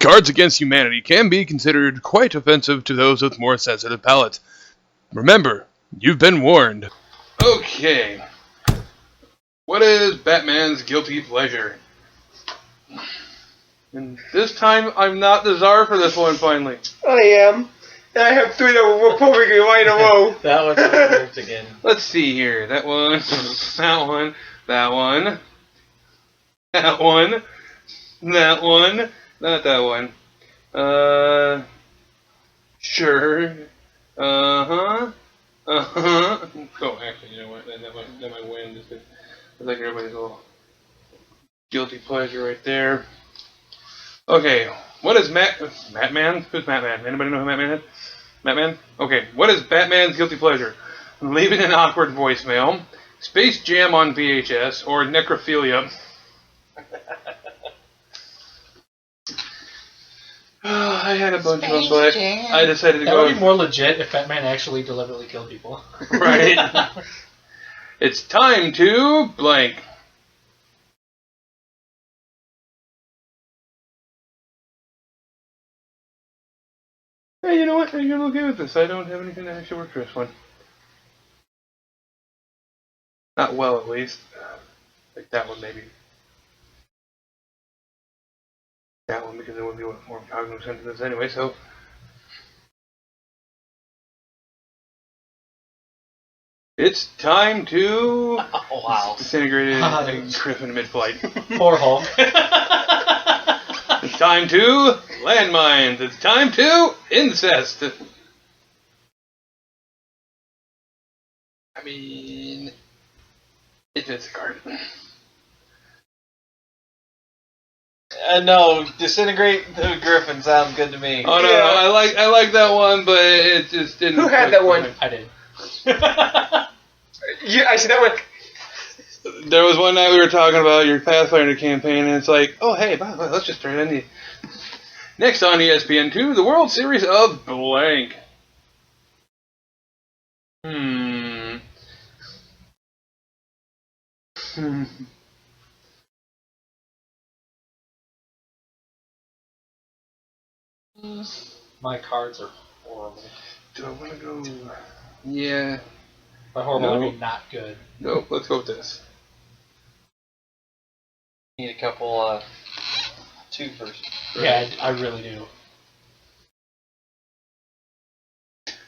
Cards Against Humanity can be considered quite offensive to those with more sensitive palates. Remember, you've been warned. Okay. What is Batman's guilty pleasure? And this time, I'm not the czar for this one, finally. I am. And I have 3 that were perfectly right in a row. That one worked again. Let's see here. That one, that one, that one, that one, that one, not that one. Sure. Uh-huh. Uh-huh. Oh, actually, you know what? That might win. Just because I like everybody's little guilty pleasure right there. Okay, what is Batman? Who's Batman? Anybody know who Batman is? Batman? Okay, what is Batman's guilty pleasure? Leaving an awkward voicemail, Space Jam on VHS, or necrophilia? I had a bunch of them, but I decided to that go... would be more legit if Batman actually deliberately killed people. Right. It's time to blank. Hey, you know what? You're okay with this. I don't have anything that actually works for this one. Not well, at least. Like that one, maybe. That one, because it would be more cognizant of this anyway, so... It's time to... Oh, wow. Disintegrated Griffin mid-flight. Poor Hulk. It's time to landmines. It's time to incest. I mean, it's a card. No, disintegrate the Griffin sounds good to me. Oh no, Yeah. no, I like that one, but it just didn't. Who had that one? I did. Yeah, I see that one. There was one night we were talking about your Pathfinder campaign, and it's like, oh hey, by the way, let's just turn it in. Next on ESPN2, the World Series of blank. My cards are horrible. Do I want to go? Yeah. By horrible, I No. mean not good. Nope, let's go with this. Need a couple, 2 first. Yeah, I really do.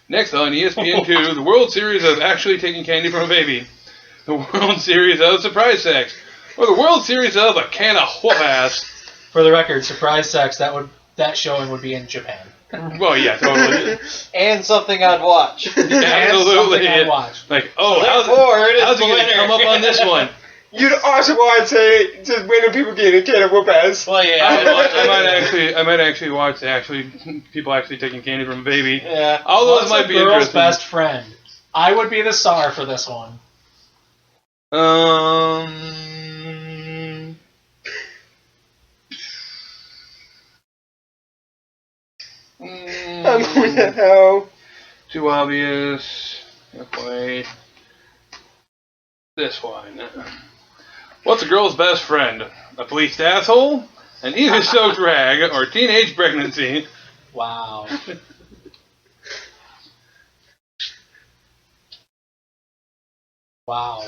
Next on ESPN2, the World Series of actually taking candy from a baby, the World Series of surprise sex, or the World Series of a can of whoop ass. For the record, surprise sex, that showing would be in Japan. Well, yeah, totally. And something I'd watch. Absolutely. I'd watch. Like, oh, Therefore, it is how's he going to winner. come up on this one? You'd also want to say just random people getting a can of whoop ass. Well, yeah. I might actually watch people actually taking candy from a baby. Yeah. All those What's might a be girl's interesting. best friend? I would be the czar for this one. I'm going to hell. Too obvious. Wait. This one. What's a girl's best friend? A bleached asshole? An either-soaked rag? Or teenage pregnancy? Wow. Wow.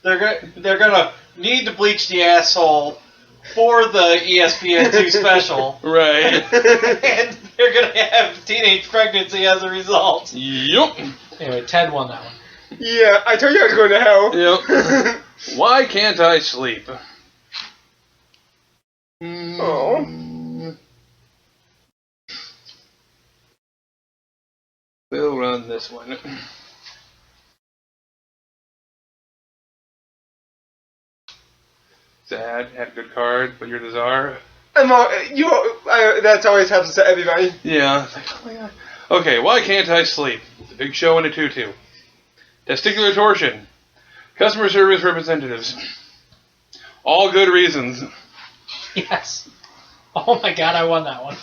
They're gonna need to bleach the asshole for the ESPN2 special. Right. And they're gonna have teenage pregnancy as a result. Yup. Anyway, Ted won that one. Yeah, I told you I was going to hell. Yep. Why can't I sleep? Oh. We'll run this one. Sad, had a good card, but you're the czar. That's always happens to everybody. Yeah. It's like, oh my god. Okay, why can't I sleep? It's a big show in a tutu. Testicular torsion. Customer service representatives. All good reasons. Yes. Oh my god, I won that one.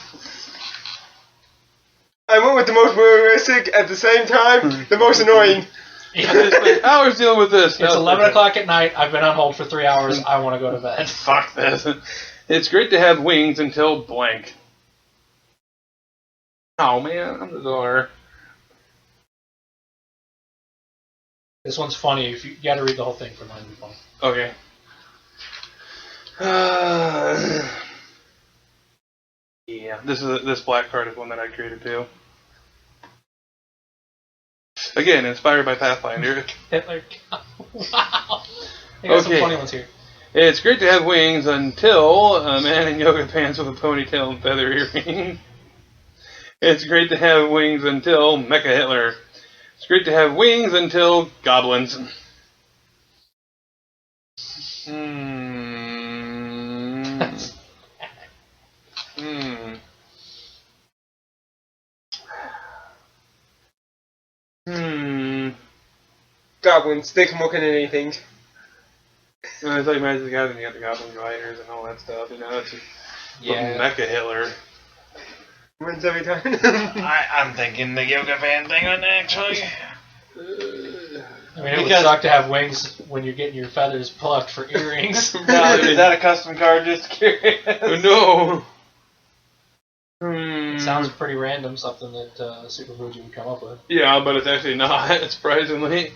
I went with the most realistic, at the same time, the most annoying. I spent hours dealing with this. It's 11 o'clock at night. I've been on hold for 3 hours. I want to go to bed. Fuck this. It's great to have wings until blank. Oh man, I'm the door. This one's funny. If you got to read the whole thing for mine to be funny. Okay. Yeah, this black card is one that I created too. Again, inspired by Pathfinder. Hitler. Wow. I got some Okay. funny ones here. It's great to have wings until a man in yoga pants with a ponytail and feather earring. It's great to have wings until Mecha Hitler. It's great to have wings until goblins. Goblins, they can walk in anything. I thought you Magic the Gathering, you got the Goblin Gliders and all that stuff. You know, it's just Mecha Hitler. Wins every time. I'm thinking the yoga fan thing on actually. I mean, it would suck to have wings when you're getting your feathers plucked for earrings. Now, is that a custom card? Just curious. No. It sounds pretty random, something that Super Fuji would come up with. Yeah, but it's actually not, surprisingly.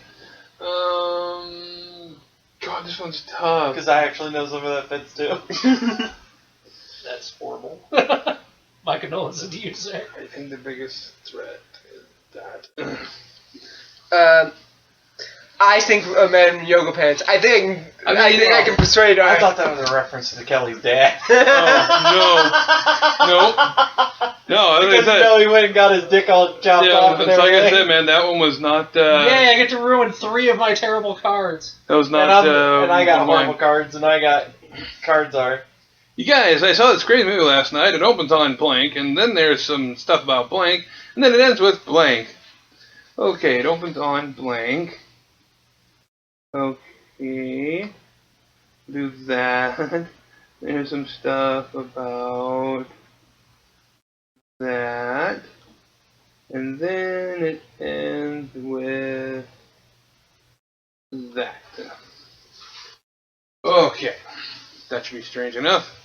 God, this one's tough. Because I actually know some of that fits too. That's horrible. My condolences to you, sir. I think the biggest threat is that. I think a man in yoga pants. I think I can persuade. I thought that was a reference to Kelly's dad. No, because Kelly went and got his dick all chopped off. It's like I said, man, that one was not. Yay! I get to ruin 3 of my terrible cards. That was not. And I got horrible cards, and I got cards are. You guys, I saw this crazy movie last night. It opens on blank, and then there's some stuff about blank, and then it ends with blank. Okay, it opens on blank. Okay, do that. There's some stuff about that, and then it ends with that. Okay, that should be strange enough.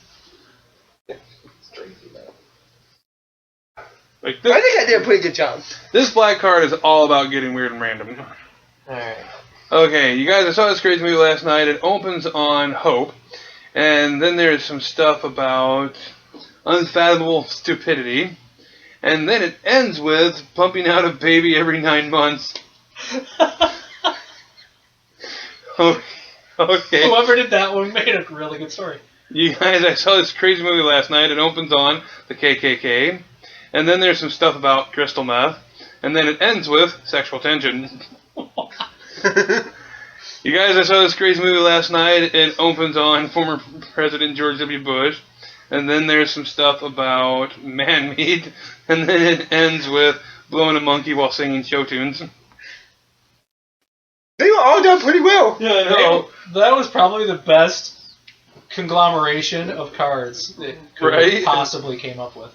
Like this, I think I did a pretty good job. This black card is all about getting weird and random. Alright. Okay, you guys, I saw this crazy movie last night. It opens on hope, and then there's some stuff about unfathomable stupidity, and then it ends with pumping out a baby every 9 months. Okay. Whoever did that one made a really good story. You guys, I saw this crazy movie last night. It opens on the KKK, and then there's some stuff about crystal meth, and then it ends with sexual tension. You guys, I saw this crazy movie last night. It opens on former President George W. Bush, and then there's some stuff about man meat, and then it ends with blowing a monkey while singing show tunes. They were all done pretty well. Yeah, I know. That was probably the best conglomeration of cards that could Right? possibly came up with.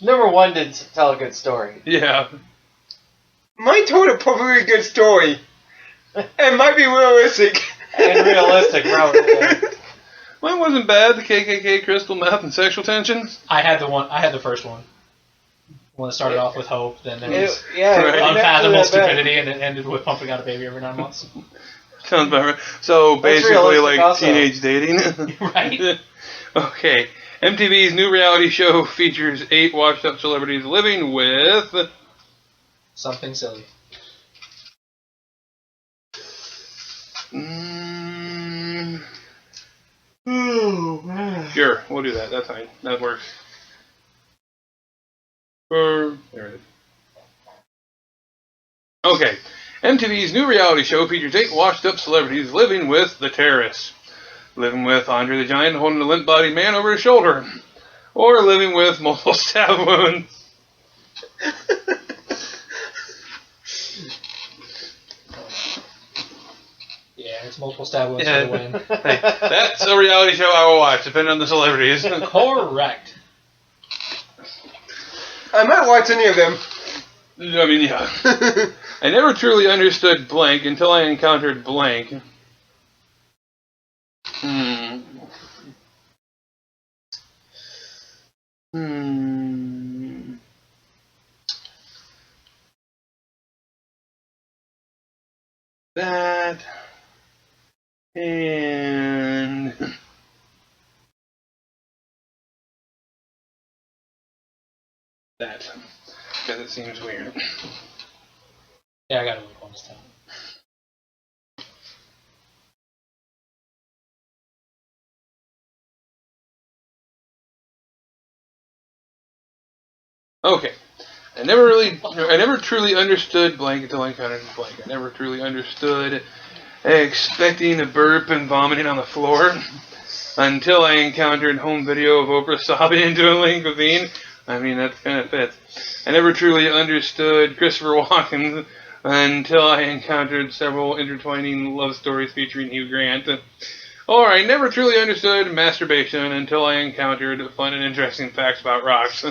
Number 1 did tell a good story. Yeah. Mine told a probably good story. It might be realistic. And realistic, probably. Yeah. Mine wasn't bad. The KKK, crystal meth, and sexual tension. I had the first one. One that started off with hope, then there was Right. unfathomable stupidity, and it ended with pumping out a baby every 9 months. Sounds about right. So That's basically realistic like also. teenage dating. Right? Okay. MTV's new reality show features 8 washed-up celebrities living with... Something silly. Sure, we'll do that. That's fine. That works. There it is. Okay. MTV's new reality show features 8 washed-up celebrities living with the terrorists. Living with Andre the Giant holding a limp-bodied man over his shoulder. Or living with multiple stab wounds. Yeah, it's multiple stab wounds Yeah. for the win. Hey, that's a reality show I will watch, depending on the celebrities. Correct. I might watch any of them. I mean, yeah. I never truly understood blank until I encountered blank. That and that, because it seems weird. Yeah, I got a weak one this time. Okay. I never truly understood blank until I encountered blank. I never truly understood expecting a burp and vomiting on the floor until I encountered home video of Oprah sobbing into a lean cuisine. I mean, that kind of fits. I never truly understood Christopher Walken until I encountered several intertwining love stories featuring Hugh Grant. Or I never truly understood masturbation until I encountered fun and interesting facts about rocks.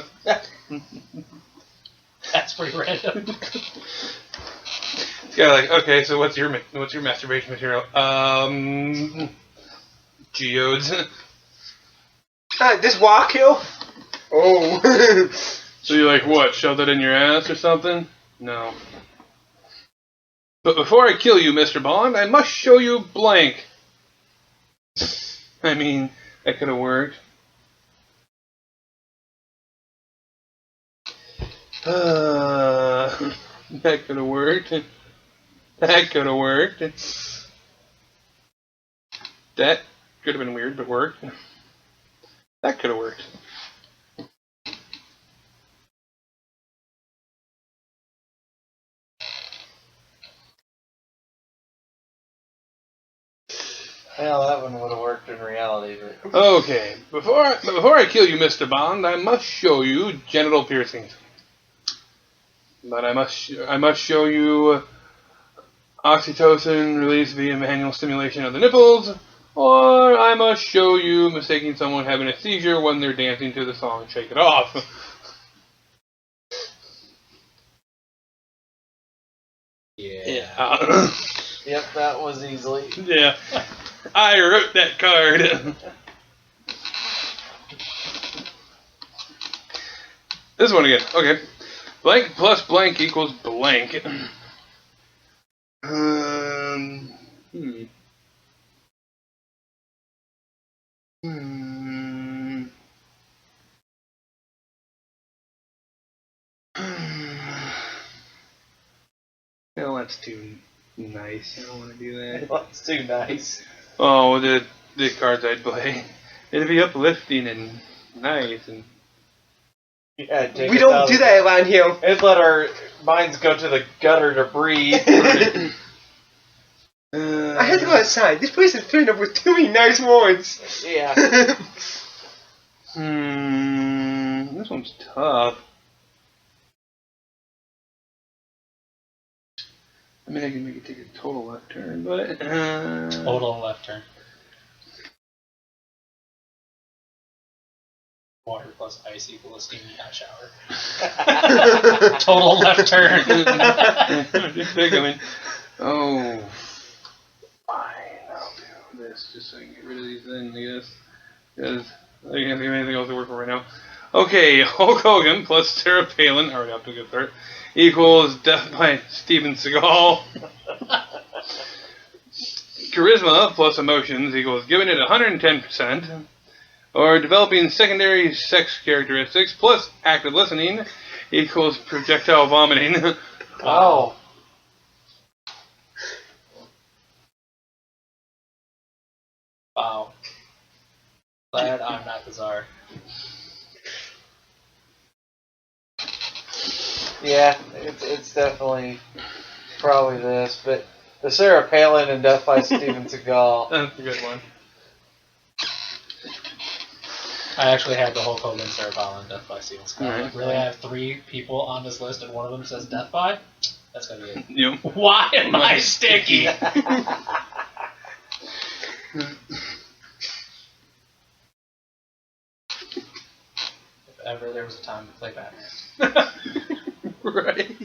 That's pretty random. It's kind of like, okay, so what's your masturbation material? Geodes. This walk hill? Oh. So you like what? Shove that in your ass or something? No. But before I kill you, Mr. Bond, I must show you blank. I mean, that could have worked. That could have worked. That could have worked. That could have been weird, but worked. That could have worked. Well, that one would have worked in reality, but Okay, before I kill you, Mr. Bond, I must show you genital piercings. But I must show you oxytocin released via manual stimulation of the nipples, or I must show you mistaking someone having a seizure when they're dancing to the song "Shake It Off." Yeah. yep, that was easily. Yeah, I wrote that card. This one again. Okay. Blank plus blank equals blank. Hmm. Well, that's too nice. I don't want to do that. That's too nice. Oh, the cards I'd play. It'd be uplifting and nice and. Yeah, take We us don't out do of- that around here. It'd let our minds go to the gutter to breathe. I had to go outside. This place is filled up with too many nice words. Yeah. This one's tough. I mean, I can make it take a total left turn, but Total left turn. Water plus ice equal a steamy hot shower. Total left turn. Just think, I mean, oh, fine, I'll do this just so I can get rid of these things, I guess. Because I can't think of anything else to work for right now. Okay, Hulk Hogan plus Sarah Palin, already off to a good start, equals Death by Steven Seagal. Charisma plus emotions equals giving it 110%. Or developing secondary sex characteristics plus active listening equals projectile vomiting. Wow. Wow. Glad I'm not the czar. Yeah, it's definitely probably this, but the Sarah Palin and Death by Steven Seagal. That's a good one. I actually had the Hulk Hogan, Sarah Palin, Death by Steven Seagal. Alright. Really, I have 3 people on this list, and one of them says Death by? That's gonna be it. Yep. Why am I sticky? If ever there was a time to play Batman. Right.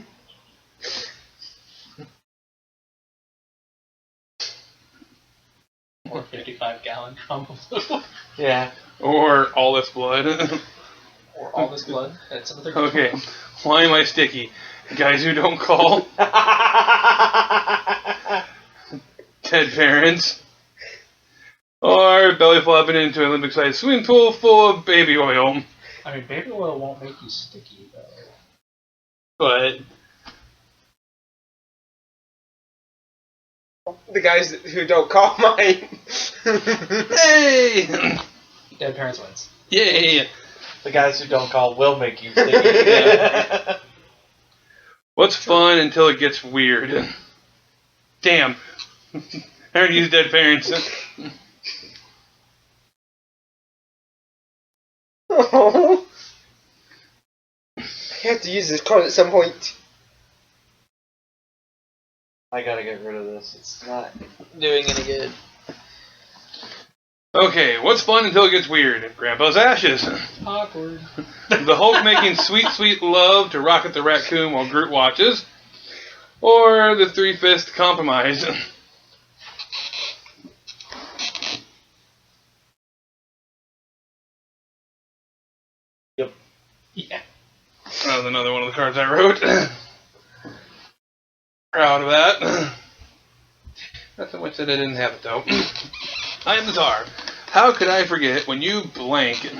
on Trauma Blue. Yeah. Or All This Blood. Or All This Blood. That's another good Okay. one. Why am I sticky? Guys who don't call. Dead parents. Or belly flopping into an Olympic-sized swimming pool full of baby oil. I mean, baby oil won't make you sticky, though. But The guys who don't call mine. hey! Dead Parents wins. Yay! The guys who don't call will make you sticky. Yeah. What's fun until it gets weird? Damn. I already used dead parents. Oh. I have to use this card at some point. I gotta get rid of this. It's not doing any good. Okay, what's fun until it gets weird? Grandpa's ashes. Awkward. The Hulk making sweet, sweet love to Rocket the Raccoon while Groot watches. Or the three-fist compromise. Yep. Yeah. That was another one of the cards I wrote. Proud of that. Not so much that I didn't have it, though. I am the czar. How could I forget when you blank?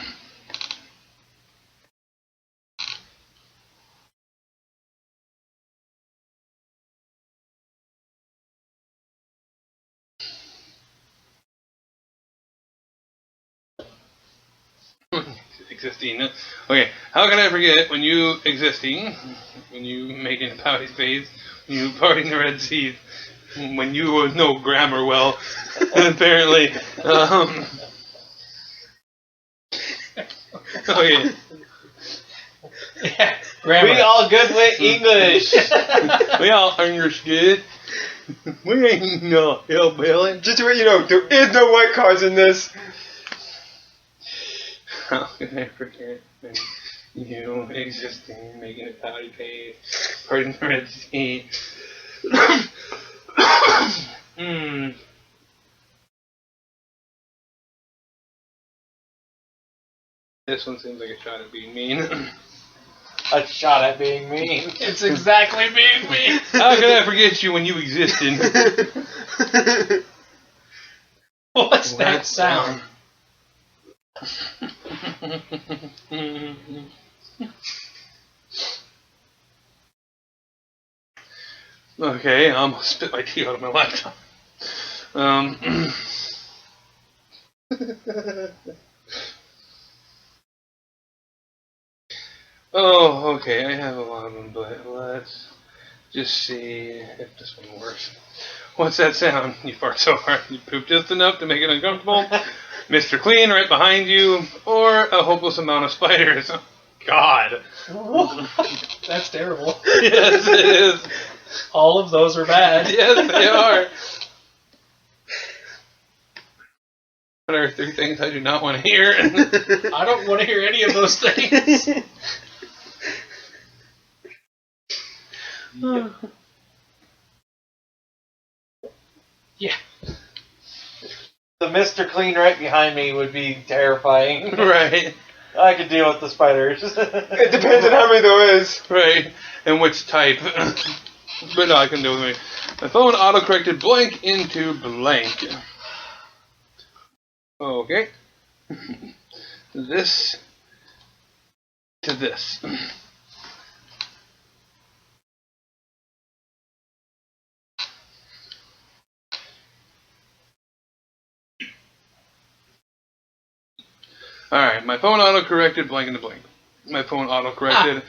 Existing. Okay, how can I forget when you existing, when you making a pouty face, when you parting the Red Sea, when you know grammar well, apparently. Okay. Yeah. Grammar. We all good with English. We all understood. We ain't no hillbilly. Just to let you know, there is no white cards in this. How can I forget when you existing, making a pouty face, parting the Red Sea? This one seems like a shot at being mean. A shot at being mean. It's exactly being me. How can I forget you when you existed? What's that sound? Okay, I almost spit my tea out of my laptop. Oh, okay, I have a lot of them, but let's just see if this one works. What's that sound? You fart so hard you poop just enough to make it uncomfortable? Mr. Clean right behind you, or a hopeless amount of spiders? God. That's terrible. Yes, it is. All of those are bad. Yes, they are. What are 3 things I do not want to hear? I don't want to hear any of those things. Yeah. The Mr. Clean right behind me would be terrifying. Right, I could deal with the spiders. It depends on how many there is. right. And which type. But no, I can do with me. My phone auto-corrected blank into blank. Okay. This to this. Alright, my phone auto-corrected blank into blank. My phone auto-corrected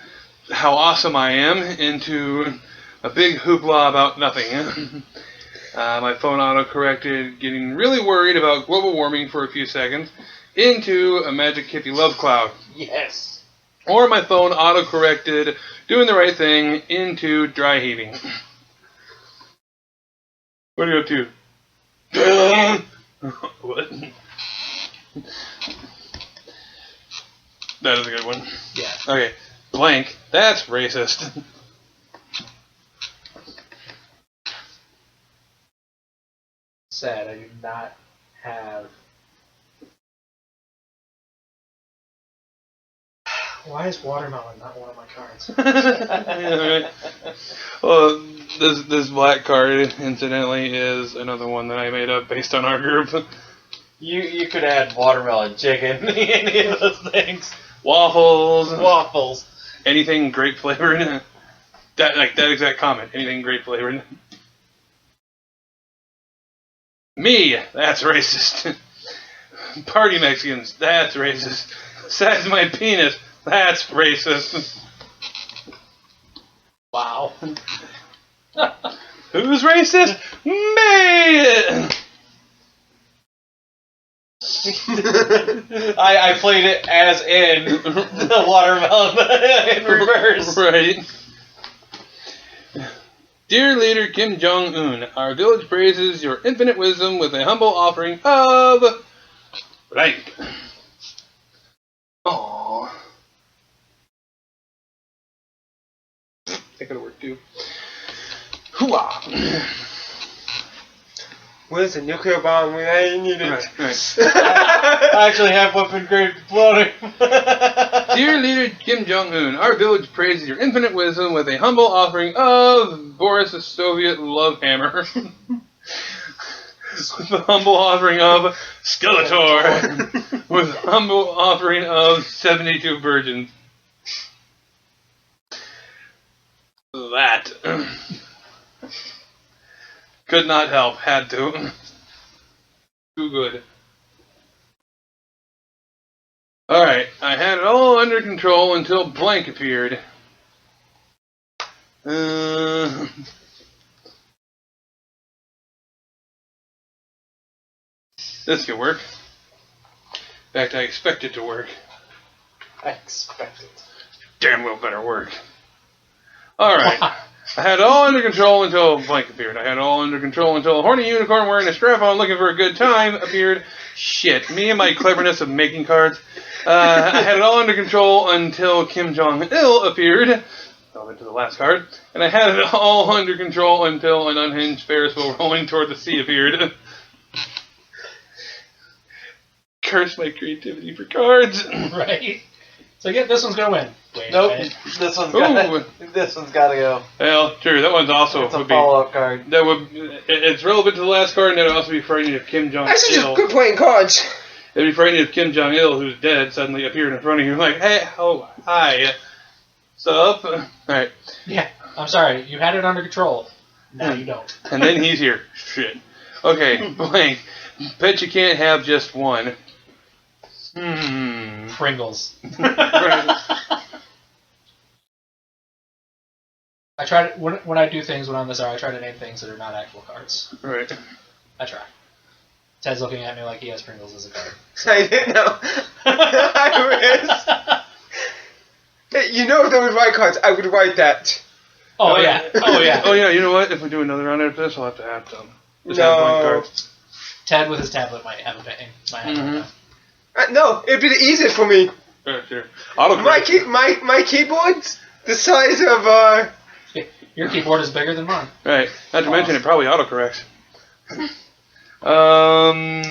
how awesome I am into a big hoopla about nothing. My phone auto-corrected getting really worried about global warming for a few seconds into a magic hippie love cloud. Yes. Or my phone auto-corrected doing the right thing into dry heaving. What are you up to? What? That is a good one. Yeah. Okay, blank. That's racist. Sad, I do not have Why is watermelon not one of my cards? Yeah, right. Well, this black card, incidentally, is another one that I made up based on our group. You could add watermelon, chicken, any of those things. Waffles. Anything grape flavored. That exact comment. Anything grape flavored. Me, that's racist. Party Mexicans, that's racist. Size of my penis, that's racist. Wow. Who's racist? Me! I played it as in the watermelon in reverse. Right. Dear Leader Kim Jong-un, our village praises your infinite wisdom with a humble offering of... blank. Aww. That could work too. Hooah! Where's the nuclear bomb when I need it? Right. I actually have weapon grade floating. Dear Leader Kim Jong-un, our village praises your infinite wisdom with a humble offering of Boris the Soviet love hammer. With a humble offering of Skeletor. With a humble offering of 72 virgins. That. Could not help. Had to. Too good. Alright, I had it all under control until blank appeared. This could work. In fact, I expect it to work. I expect it. Damn well better work. Alright. I had it all under control until blank appeared. I had it all under control until a horny unicorn wearing a strap-on looking for a good time appeared. Shit. Me and my cleverness of making cards. I had it all under control until Kim Jong-il appeared. Fell into the last card. And I had it all under control until an unhinged Ferris wheel rolling toward the sea appeared. Curse my creativity for cards. Right. So yeah, this one's gonna win. Wait, Nope. wait. This one's got to go. Well, true. That one's also It's a would be. follow-up card. That would. It's relevant to the last card, and that would also be frightening if Kim Jong That's such a Il. good playing cards. It'd be frightening if Kim Jong Il, who's dead, suddenly appeared in front of you, like, "Hey, oh, hi, sup?" All right, Yeah, I'm sorry. You had it under control. Now you don't. and then he's here. Shit. Okay, blank. Bet you can't have just one. Pringles. Right. I try to when I do things when on this hour, I try to name things that are not actual cards. Right. I try. Ted's looking at me like he has Pringles as a card. I didn't know. I wish. You know, if there was white cards, I would write that. Oh yeah. Oh yeah. Oh yeah. You know what? If we do another round after this, I'll have to have them. Just No. have blank cards. Ted with his tablet might have a name. Might have a name. No, it'd be the easiest for me. Right, sure. Autocorrect. My keyboard's the size of Your keyboard is bigger than mine. Right. Not to mention, it probably autocorrects. Okay.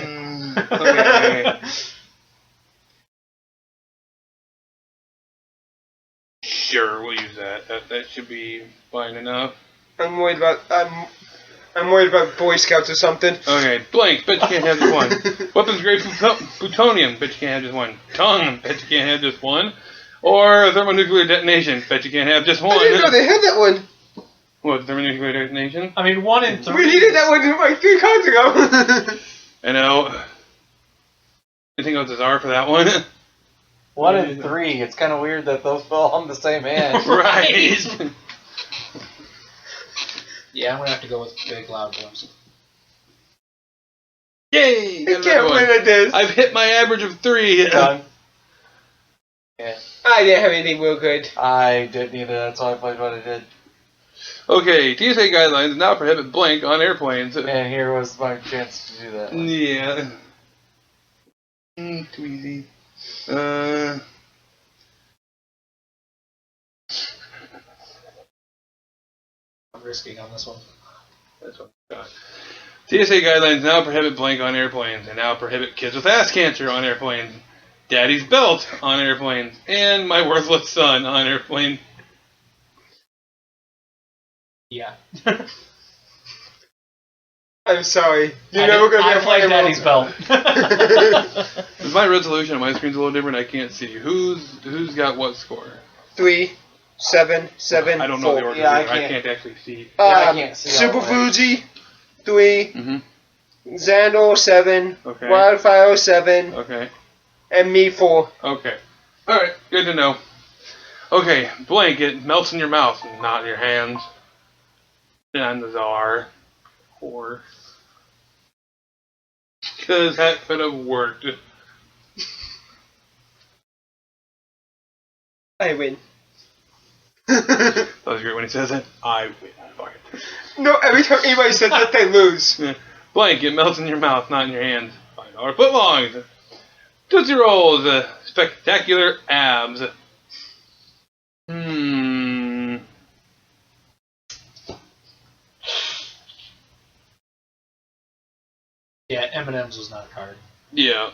Sure, we'll use that. That should be fine enough. I'm worried about Boy Scouts or something. Okay, blank. Bet you can't have just one. Weapons grade plutonium. Bet you can't have just one. Tongue. Bet you can't have just one. Or thermonuclear detonation. Bet you can't have just one. I didn't know they had that one. What, thermonuclear detonation? I mean, 1 in 3. We needed that one like 3 cards ago. I know. Anything else is R for that one? 1 in 3. It's kind of weird that those fell on the same hand. Right. Yeah, I'm gonna have to go with big loud booms. Yay! I Got another can't one. win at this. I've hit my average of 3. Done. Yeah. I didn't have anything real good. I didn't either. That's why I played what I did. Okay, TSA guidelines now prohibit blank on airplanes. And here was my chance to do that. Yeah. Too easy. I'm risking on this one. That's what I got. TSA guidelines now prohibit blank on airplanes and now prohibit kids with ass cancer on airplanes. Daddy's belt on airplanes, and my worthless son on airplane. Yeah. I'm sorry. You're never going to be I a play player. Daddy's belt. My resolution on my screen's a little different. I can't see who's got what score. 3, 7, 7, I don't know 4. the order. Yeah, I either. I can't. can't actually see. I can't see all Super the way. Fuji, 3. Mm-hmm. Xandor, 7. Okay. Wildfire, 7. Okay. And me, 4. Okay. All right. Good to know. Okay. Blanket melts in your mouth, not your hands. And the czar. Or. Because that could have worked. I win. That was great when he says it. I win. Fuck it. No, every time anybody says that, they lose. Blanket melts in your mouth, not in your hands. $5 footlongs. Tootsie Rolls. Spectacular abs. Yeah, M&M's was not a card. Yeah.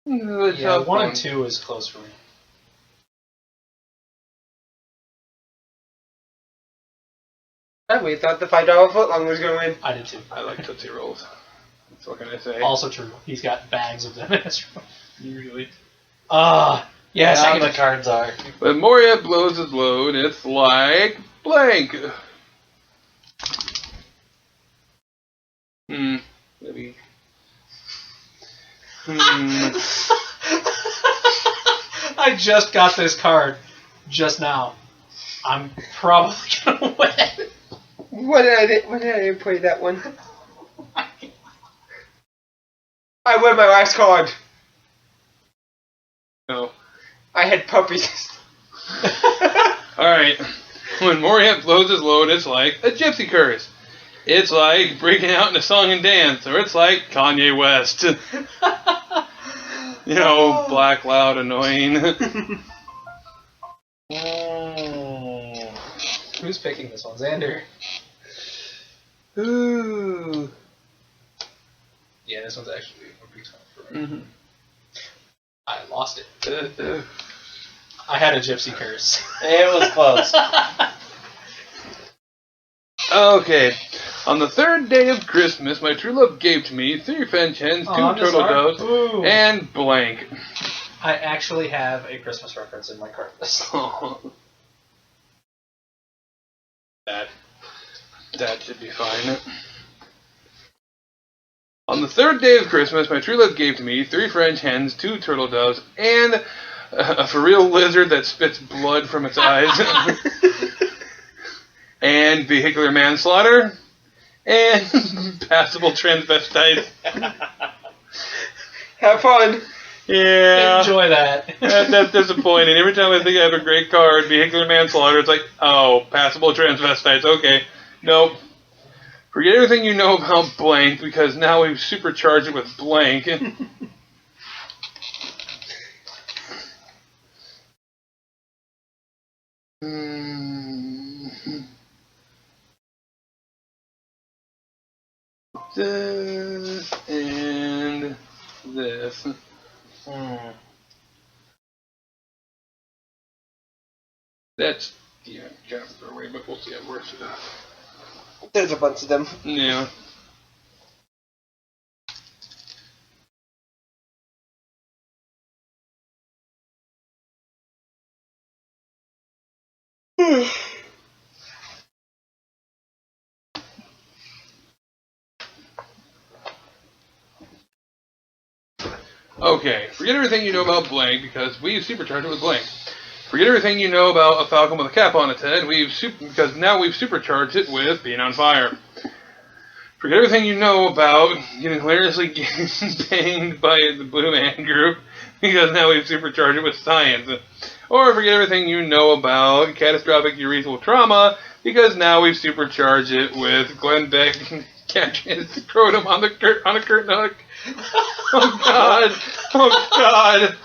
Yeah, 1 and 2 is close for me. We thought the $5 footlong was going to win. I did too. I like Tootsie Rolls. So what can I say? Also true. He's got bags of them in his room. Usually. Yes, Now I the can. cards are. When Moria blows his load, it's like blank. Maybe. I just got this card just now. I'm probably gonna win. When did I play that one? I won my last card. No. I had puppies. Alright. When Moria blows his load, it's like a gypsy curse. It's like breaking out in a song and dance, or it's like Kanye West. You know, black, loud, annoying. Who's picking this one? Xander. Ooh. Yeah, this one's actually a big time for me. Mm-hmm. I lost it. I had a gypsy curse. It was close. Okay. On the third day of Christmas, my true love gave to me 3 French hens, 2 turtle doves, Ooh. and blank. I actually have a Christmas reference in my card list. That should be fine. On the third day of Christmas, my true love gave to me 3 French hens, 2 turtle doves, and a for real lizard that spits blood from its eyes, and vehicular manslaughter, and passable transvestites. Have fun. Yeah. Enjoy that. That's disappointing. Every time I think I have a great card, vehicular manslaughter, it's like, oh, passable transvestites. Okay. Nope. Forget everything you know about blank, because now we've supercharged it with blank. This and this. That's, yeah, kind of far away, but we'll see how it works. There's a bunch of them. Yeah. Okay, forget everything you know about blank, because we've supercharged it with blank. Forget everything you know about a falcon with a cap on its head, because now we've supercharged it with being on fire. Forget everything you know about getting hilariously banged by the Blue Man Group, because now we've supercharged it with science. Or forget everything you know about catastrophic urethral trauma, because now we've supercharged it with Glenn Beck catching his scrotum on a curtain hook. Oh God! Oh God!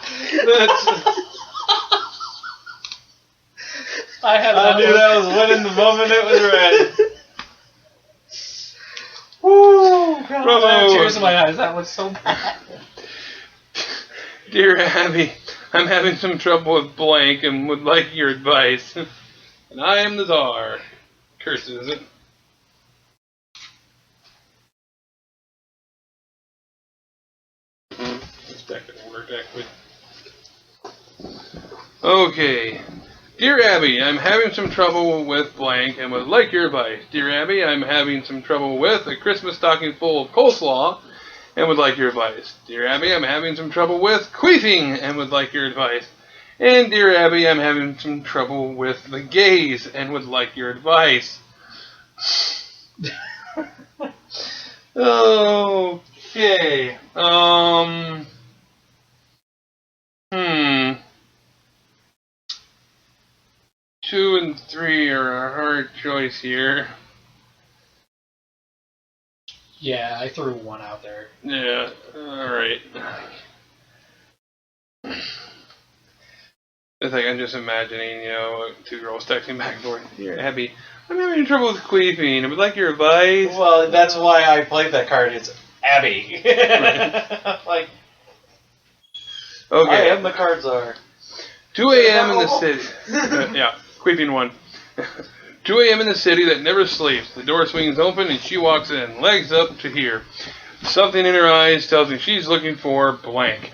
I knew that was winning the moment it was read. Woo! God, Bravo. I have tears in my eyes. That was so bad. Dear Abby, I'm having some trouble with blank and would like your advice. And I am the czar. Curses. It's back to work, actually. Okay. Dear Abby, I'm having some trouble with blank and would like your advice. Dear Abby, I'm having some trouble with a Christmas stocking full of coleslaw and would like your advice. Dear Abby, I'm having some trouble with queefing and would like your advice. And dear Abby, I'm having some trouble with the gays and would like your advice. Okay. 2 and 3 are a hard choice here. Yeah, I threw one out there. Yeah, alright. It's like I'm just imagining, two girls texting back and forth. Dear Abby, I'm having trouble with queefing. I would like your advice. Well, that's why I played that card. It's Abby. Like, Okay. I am the card czar. 2 a.m. in the city. Yeah, queefing 1. 2 a.m. in the city that never sleeps. The door swings open and she walks in, legs up to here. Something in her eyes tells me she's looking for blank.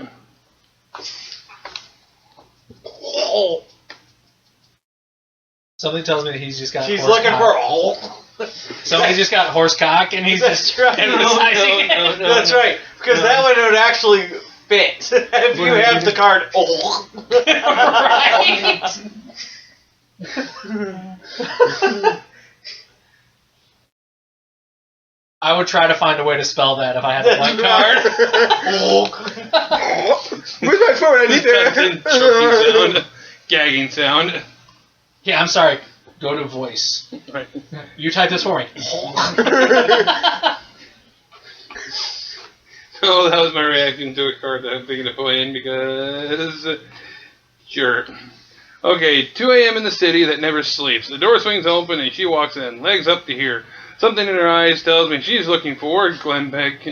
Something tells me that he's just got. She's horse looking cock. for. Somebody just got horse cock and he's That's just right. emphasizing No, it. That's right. Because that one would actually fit if you have the card. Right. I would try to find a way to spell that if I had a blank card. Where's my phone? I need Choking to. sound. Gagging sound. Yeah, I'm sorry. Go to voice. Right. You type this for me. Oh, that was my reaction to a card that I'm thinking of playing because... sure. Okay, 2 a.m. in the city that never sleeps. The door swings open and she walks in, legs up to here. Something in her eyes tells me she's looking for Glenn Beck.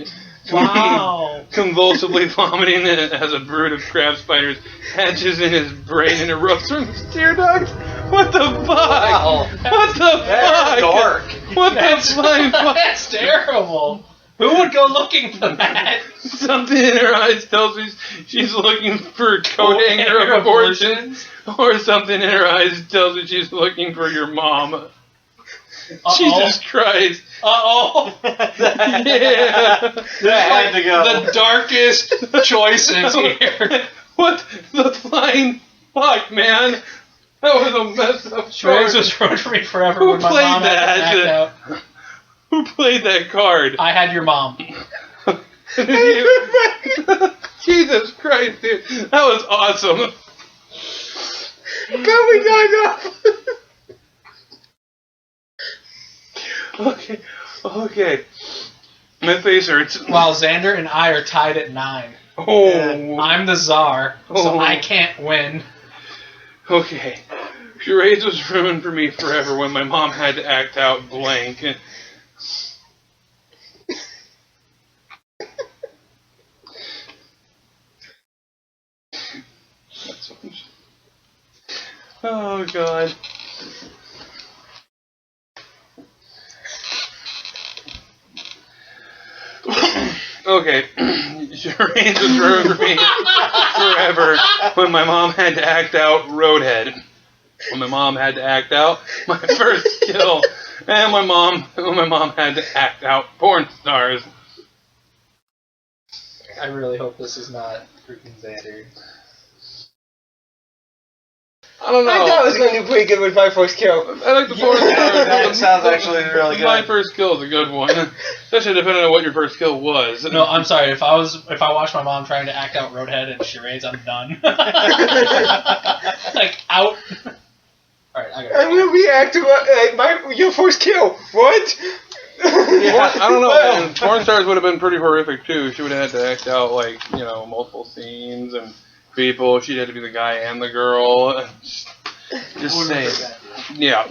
Wow. Convulsively vomiting as a brood of crab spiders hatches in his brain and erupts from his tear ducts. What the fuck? Wow. What the That's fuck? dark. What the flying fuck? That's terrible. Who would go looking for that? Something in her eyes tells me she's looking for coat hanger abortions. Or something in her eyes tells me she's looking for your mom. Jesus Christ. Uh-oh. Yeah. That had to go. The darkest choices here. What the flying fuck, man? That was a messed up Schwartz card. was ruined for me forever Who when my played mom had to that? act out. Who played that card? I had your mom. Jesus Christ, dude. That was awesome. Going down off. Okay. My face hurts. While Xander and I are tied at 9. Oh. I'm the czar, so Oh. I can't win. Okay. Charades was ruined for me forever when my mom had to act out blank. Oh, God. Okay. Charades was ruined for me forever when my mom had to act out Roadhead. When my mom had to act out my first kill. And when my mom had to act out porn stars. I really hope this is not freaking Xander. I don't know. I thought I was going to do pretty good with my first kill. I like the porn stars. That sounds actually really good. My first kill is a good one. Especially depending on what your first kill was. No, I'm sorry. If I watched my mom trying to act out Roadhead and charades, I'm done. Like out. All right, I got I'm going to react to your first kill. What? Yeah, I don't know. Man. Porn stars would have been pretty horrific too. She would have had to act out multiple scenes and people. She'd have to be the guy and the girl. Just saying. Yeah.